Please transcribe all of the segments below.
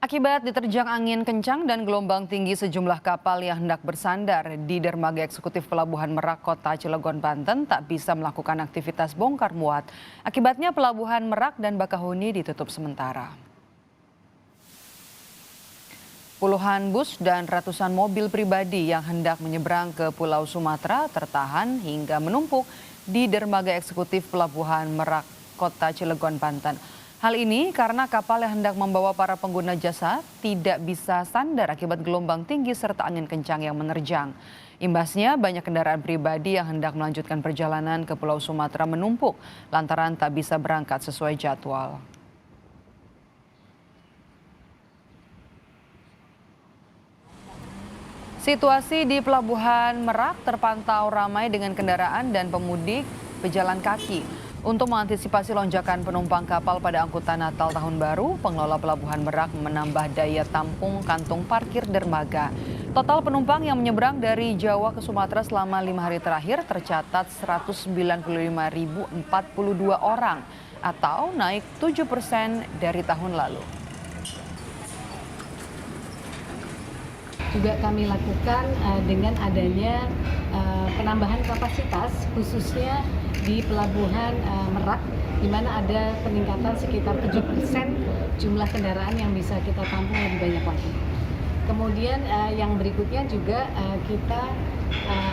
Akibat diterjang angin kencang dan gelombang tinggi, sejumlah kapal yang hendak bersandar di dermaga eksekutif Pelabuhan Merak, Kota Cilegon, Banten tak bisa melakukan aktivitas bongkar muat. Akibatnya Pelabuhan Merak dan Bakahuni ditutup sementara. Puluhan bus dan ratusan mobil pribadi yang hendak menyeberang ke Pulau Sumatera tertahan hingga menumpuk di dermaga eksekutif Pelabuhan Merak, Kota Cilegon, Banten. Hal ini karena kapal yang hendak membawa para pengguna jasa tidak bisa sandar akibat gelombang tinggi serta angin kencang yang menerjang. Imbasnya banyak kendaraan pribadi yang hendak melanjutkan perjalanan ke Pulau Sumatera menumpuk lantaran tak bisa berangkat sesuai jadwal. Situasi di Pelabuhan Merak terpantau ramai dengan kendaraan dan pemudik pejalan kaki. Untuk mengantisipasi lonjakan penumpang kapal pada angkutan Natal Tahun Baru, pengelola Pelabuhan Merak menambah daya tampung kantung parkir dermaga. Total penumpang yang menyeberang dari Jawa ke Sumatera selama 5 hari terakhir tercatat 195.042 orang atau naik 7% dari tahun lalu. Juga kami lakukan dengan adanya penambahan kapasitas khususnya di Pelabuhan Merak, di mana ada peningkatan sekitar 7% jumlah kendaraan yang bisa kita tampung lebih banyak lagi. Kemudian yang berikutnya juga kita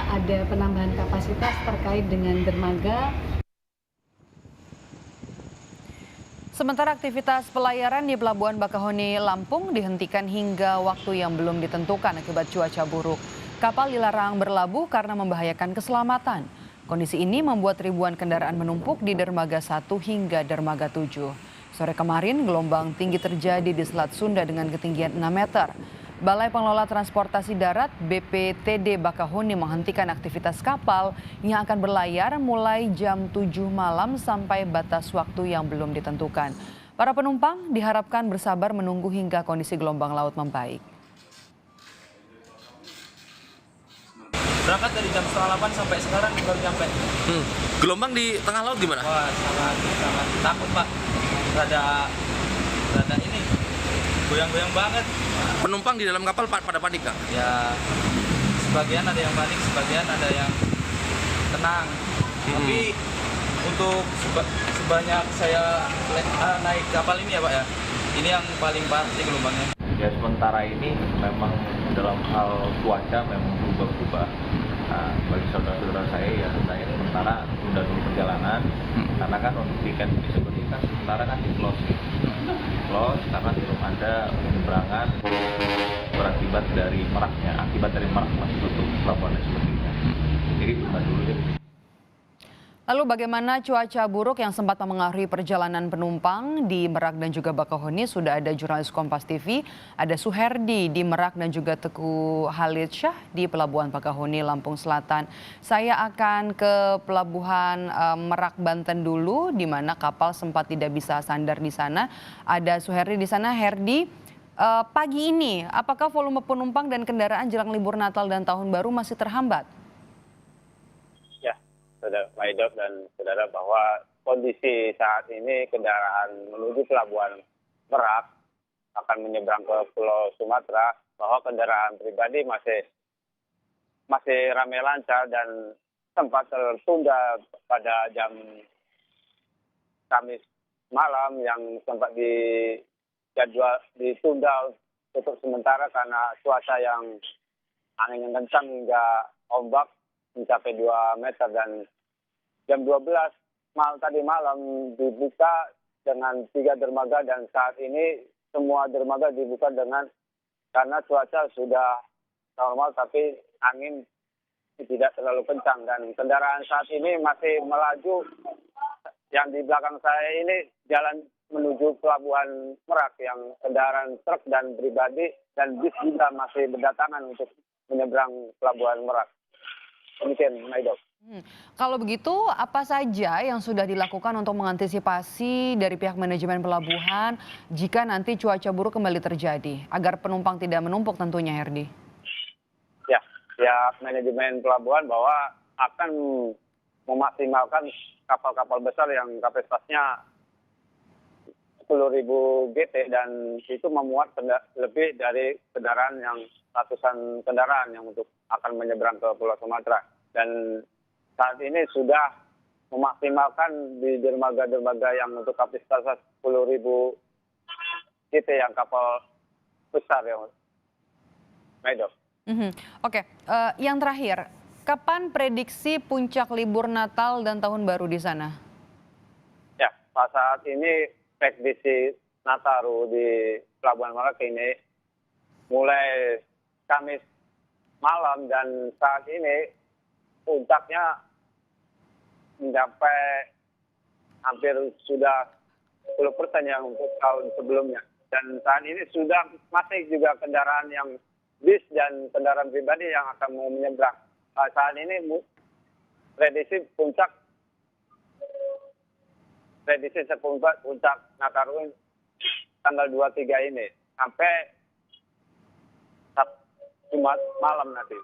ada penambahan kapasitas terkait dengan dermaga. Sementara aktivitas pelayaran di Pelabuhan Bakahuni, Lampung dihentikan hingga waktu yang belum ditentukan akibat cuaca buruk. Kapal dilarang berlabuh karena membahayakan keselamatan. Kondisi ini membuat ribuan kendaraan menumpuk di dermaga 1 hingga dermaga 7. Sore kemarin gelombang tinggi terjadi di Selat Sunda dengan ketinggian 6 meter. Balai Pengelola Transportasi Darat BPTD Bakahuni menghentikan aktivitas kapal yang akan berlayar mulai jam 7 malam sampai batas waktu yang belum ditentukan. Para penumpang diharapkan bersabar menunggu hingga kondisi gelombang laut membaik. Berangkat dari jam 7:30 sampai sekarang baru nyampe. Gelombang di tengah laut gimana? Wah, sangat takut, Pak. Rada ini goyang-goyang banget. Penumpang di dalam kapal pada panik nggak? Ya, sebagian ada yang panik, sebagian ada yang tenang. Tapi untuk sebanyak saya naik kapal ini ya, Pak ya, ini yang paling parah sih gelombangnya. Ya sementara ini memang dalam hal cuaca memang berubah-ubah. Nah, bagi saudara-saudara saya ya saya sementara tunda dulu perjalanan karena kan untuk tiket disebut kan sementara kan di close karena belum ada penyeberangan berakibat dari akibat dari Merak masih tutup pelabuhan sepertinya. Jadi tunda dulu deh. Lalu bagaimana cuaca buruk yang sempat memengaruhi perjalanan penumpang di Merak dan juga Bakahuni? Sudah ada jurnalis Kompas TV, ada Suherdi di Merak dan juga Teguh Halid Syah di Pelabuhan Bakahuni, Lampung Selatan. Saya akan ke Pelabuhan Merak, Banten dulu, di mana kapal sempat tidak bisa sandar di sana. Ada Suherdi di sana. Herdi, pagi ini apakah volume penumpang dan kendaraan jelang libur Natal dan Tahun Baru masih terhambat? Saudara Maidot dan saudara, bahwa kondisi saat ini kendaraan menuju Pelabuhan Merak akan menyeberang ke Pulau Sumatera, bahwa kendaraan pribadi masih ramai lancar dan sempat tertunda pada jam Kamis malam yang sempat ditunda tutup sementara karena cuaca yang angin yang kencang hingga ombak mencapai 2 meter, dan jam 12 tadi malam dibuka dengan 3 dermaga, dan saat ini semua dermaga dibuka karena cuaca sudah normal tapi angin tidak terlalu kencang, dan kendaraan saat ini masih melaju. Yang di belakang saya ini jalan menuju Pelabuhan Merak, yang kendaraan truk dan pribadi dan bis juga masih berdatangan untuk menyeberang Pelabuhan Merak. Demikian, Maidot. Kalau begitu, apa saja yang sudah dilakukan untuk mengantisipasi dari pihak manajemen pelabuhan jika nanti cuaca buruk kembali terjadi, agar penumpang tidak menumpuk tentunya, Herdi? Ya, pihak manajemen pelabuhan bahwa akan memaksimalkan kapal-kapal besar yang kapasitasnya 10.000 GT dan itu memuat lebih dari kendaraan yang ratusan kendaraan yang untuk akan menyeberang ke Pulau Sumatera. Dan saat ini sudah memaksimalkan di dermaga-dermaga yang untuk kapasitas 10.000 GT yang kapal besar ya, Maido. Oke, yang terakhir, kapan prediksi puncak libur Natal dan Tahun Baru di sana? Ya, saat ini prediksi Nataru di Pelabuhan Merak ini mulai Kamis malam dan saat ini puncaknya mencapai hampir sudah 10% yang untuk tahun sebelumnya. Dan saat ini sudah masih juga kendaraan yang bis dan kendaraan pribadi yang akan mau menyeberang. Saat ini prediksi puncak Nataru tanggal 23 ini sampai Jumat malam nanti.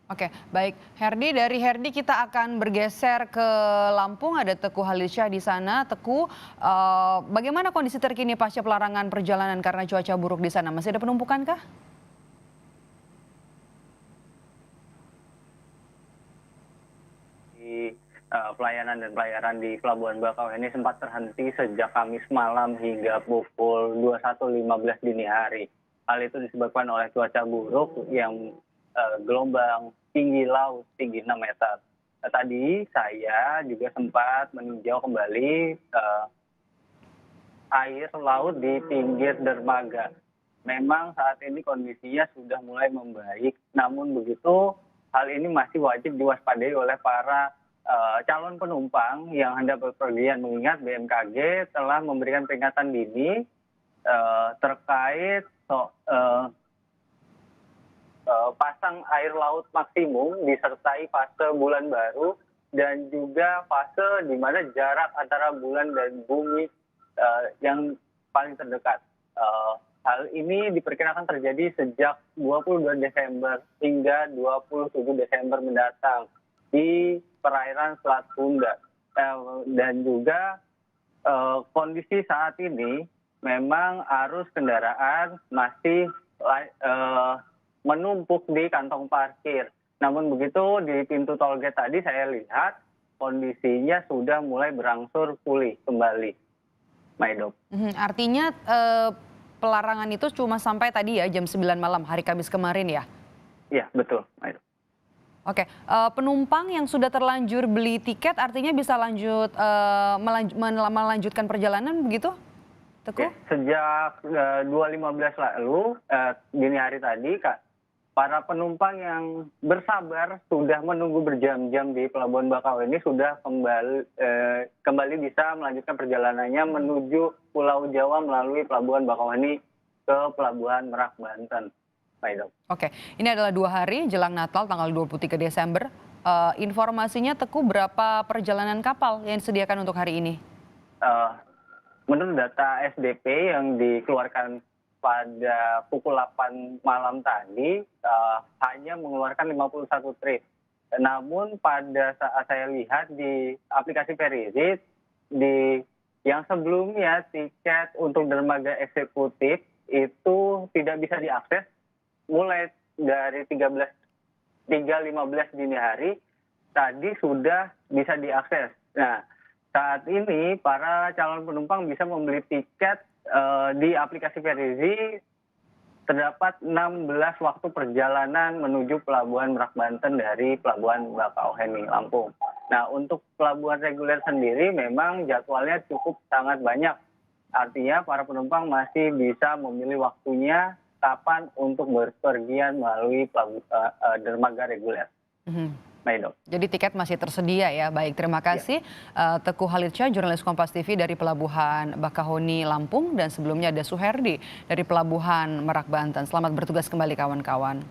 Oke, baik. Herdi, dari Herdi kita akan bergeser ke Lampung. Ada Teguh Halilinsyah di sana. Teguh, bagaimana kondisi terkini pasca pelarangan perjalanan karena cuaca buruk di sana? Masih ada penumpukan kah? Pelayanan dan pelayaran di Pelabuhan Bakauheni sempat terhenti sejak Kamis malam hingga pukul 21.15 dini hari. Hal itu disebabkan oleh cuaca buruk yang gelombang tinggi laut tinggi 6 meter. Tadi saya juga sempat meninjau kembali air laut di pinggir dermaga. Memang saat ini kondisinya sudah mulai membaik, namun begitu hal ini masih wajib diwaspadai oleh para calon penumpang yang hendak bepergian, mengingat BMKG telah memberikan peringatan dini terkait pasang air laut maksimum disertai fase bulan baru dan juga fase di mana jarak antara bulan dan bumi yang paling terdekat. Hal ini diperkirakan terjadi sejak 22 Desember hingga 27 Desember mendatang di perairan Selat Sunda. Dan juga kondisi saat ini memang arus kendaraan masih menumpuk di kantong parkir. Namun begitu di pintu tol gate tadi saya lihat kondisinya sudah mulai berangsur pulih kembali. Maido. Artinya pelarangan itu cuma sampai tadi ya jam 9 malam hari Kamis kemarin ya? Iya, betul, Maido. Oke, penumpang yang sudah terlanjur beli tiket artinya bisa melanjutkan perjalanan begitu? Teguh? Ya, sejak 2.15 lalu, dini hari tadi, para penumpang yang bersabar sudah menunggu berjam-jam di Pelabuhan Bakauheni sudah kembali bisa melanjutkan perjalanannya menuju Pulau Jawa melalui Pelabuhan Bakauheni ke Pelabuhan Merak, Banten. Oke, ini adalah 2 hari jelang Natal tanggal 23 Desember. Informasinya Teguh, berapa perjalanan kapal yang disediakan untuk hari ini? Menurut data SDP yang dikeluarkan pada pukul 8 malam tadi, hanya mengeluarkan 51 trip. Namun pada saat saya lihat di aplikasi Perizit, yang sebelumnya tiket untuk dermaga eksekutif itu tidak bisa diakses mulai dari 3.15 dini hari, tadi sudah bisa diakses. Nah, saat ini para calon penumpang bisa membeli tiket di aplikasi Perizi. Terdapat 16 waktu perjalanan menuju Pelabuhan Merak Banten dari Pelabuhan Bakauheni, Lampung. Nah, untuk pelabuhan reguler sendiri memang jadwalnya cukup sangat banyak. Artinya para penumpang masih bisa memilih waktunya kapan untuk berpergian melalui dermaga reguler. Maido. Jadi tiket masih tersedia ya. Baik, terima kasih Teguh Halilinsyah, jurnalis Kompas TV dari Pelabuhan Bakauheni, Lampung, dan sebelumnya ada Suherdi dari Pelabuhan Merak, Banten. Selamat bertugas kembali kawan-kawan.